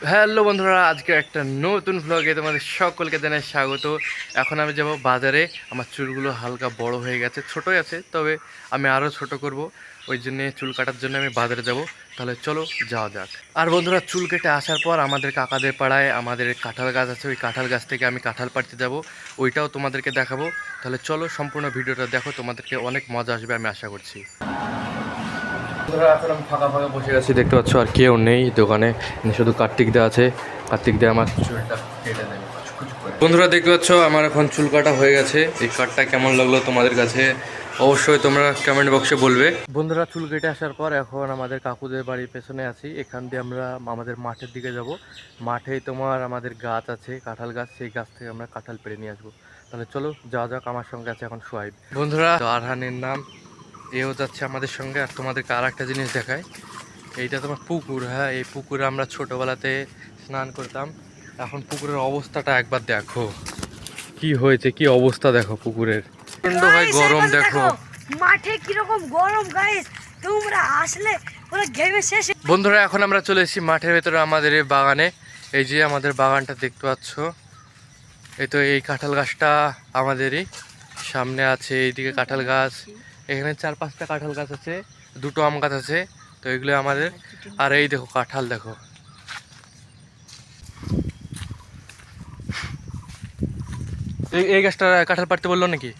Hello বন্ধুরা, আজকে একটা নতুন ভ্লগে তোমাদের সকলকে জানাই স্বাগত। এখন আমি যাব বাজারে। আমার চুলগুলো হালকা বড় হয়ে গেছে, ছোটোই আছে, তবে আমি আরও ছোট করব। ওই জন্যে চুল কাটার জন্য আমি বাজারে যাব। তাহলে চলো যাওয়া যাক। আর বন্ধুরা, চুল কেটে আসার পর আমাদের কাকাদের পাড়ায় আমাদের কাঁঠাল গাছ আছে। ওই কাঁঠাল গাছ থেকে আমি কাঁঠাল পাড়তে যাব, ওইটাও তোমাদেরকে দেখাবো। তাহলে চলো সম্পূর্ণ ভিডিওটা দেখো, তোমাদেরকে অনেক মজা আসবে আমি আশা করছি। বন্ধুরা, এখন আমি ফাঁকা ফাঁকা বসে গেছি, দেখতে পাচ্ছ আর কেউ নেই দোকানে, শুধু কার্তিক দা আছে। কার্তিক দা আমার চুলটা কেটে দেবে। বন্ধুরা, দেখতে পাচ্ছ আমার এখন চুল কাটা হয়ে গেছে। এই কাটটা কেমন লাগলো তোমাদের কাছে অবশ্যই তোমরা কমেন্ট বক্সে বলবে। বন্ধুরা, চুল কেটে আসার পর এখন আমাদের কাকুদের বাড়ির পেছনে আছি। এখান দিয়ে আমরা আমাদের মাঠের দিকে যাব। মাঠেই তোমার আমাদের গাছ আছে, কাঁঠাল গাছ, সেই গাছ থেকে আমরা কাঁঠাল পেড়ে নিয়ে আসবো। তাহলে চলো যাওয়া যাক। আমার সঙ্গে আছে এখন সোহাইব। বন্ধুরা, আরহানের নাম, এও যাচ্ছে আমাদের সঙ্গে। আর তোমাদেরকে আর একটা জিনিস দেখায়, এইটা তোমার পুকুর। হ্যাঁ, এই পুকুরে আমরা ছোটোবেলাতে স্নান করতাম। এখন পুকুরের অবস্থাটা একবার দেখো, কি হয়েছে, কি অবস্থা দেখো পুকুরের। প্রচন্ড ভাই গরম, দেখো মাঠে কিরকম গরম গাইস, তোমরা আসলে পুরো ঘেমে শেষ। বন্ধুরা, এখন আমরা চলে এসেছি মাঠের ভেতরে, আমাদের এই বাগানে। এই যে আমাদের বাগানটা দেখতে পাচ্ছ, এই তো এই কাঁঠাল গাছটা আমাদেরই সামনে আছে। এইদিকে কাঁঠাল গাছ, এখানে 4-5টা কাঁঠাল গাছ আছে, 2টো আম গাছ আছে, তো এগুলো আমাদের। আর এই দেখো কাঁঠাল, দেখো এই গাছটা কাঁঠাল পাড়তে বললো নাকি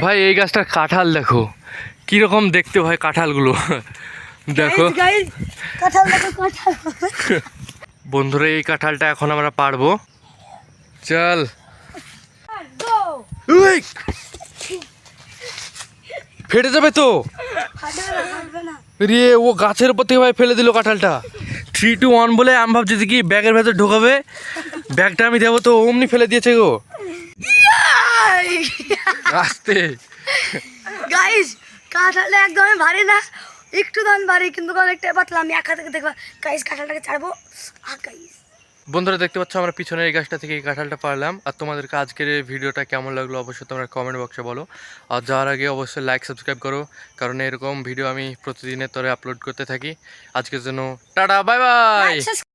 ভাই? এই গাছটার কাঁঠাল দেখো কিরকম দেখতে হয় কাঁঠালগুলো। দেখো বন্ধুরা, এই কাঁঠালটা এখন আমরা পারবো। চল ফেটে যাবে তো রে, ও গাছের উপর থেকে ভাই ফেলে দিল কাঁঠালটা। 3, 2, 1 বলে আমি ভাবছি কি ব্যাগের ভেতর ঢোকাবে, ব্যাগটা আমি দেবো তো অমনি ফেলে দিয়েছে গো। আস্তে গাইস, কাঁঠালটা একদমই ভারী না, একটু দাম ভারী কিন্তু অনেকটা পাতলা। আমি একা থেকে দেখবা গাইস, কাঁঠালটাকে ছাড়বো। গাইস বন্ধুরা, দেখতে পাচ্ছ আমরা পিছনের এই গাছটা থেকে এই কাঁঠালটা পারলাম। আর তোমাদেরকে আজকের এই ভিডিওটা কেমন লাগলো অবশ্যই তোমরা কমেন্ট বক্সে বলো। আর যাওয়ার আগে অবশ্যই লাইক সাবস্ক্রাইব করো, কারণ এরকম ভিডিও আমি প্রতিদিনের তরে আপলোড করতে থাকি। আজকের জন্য টাটা, বাই বাই।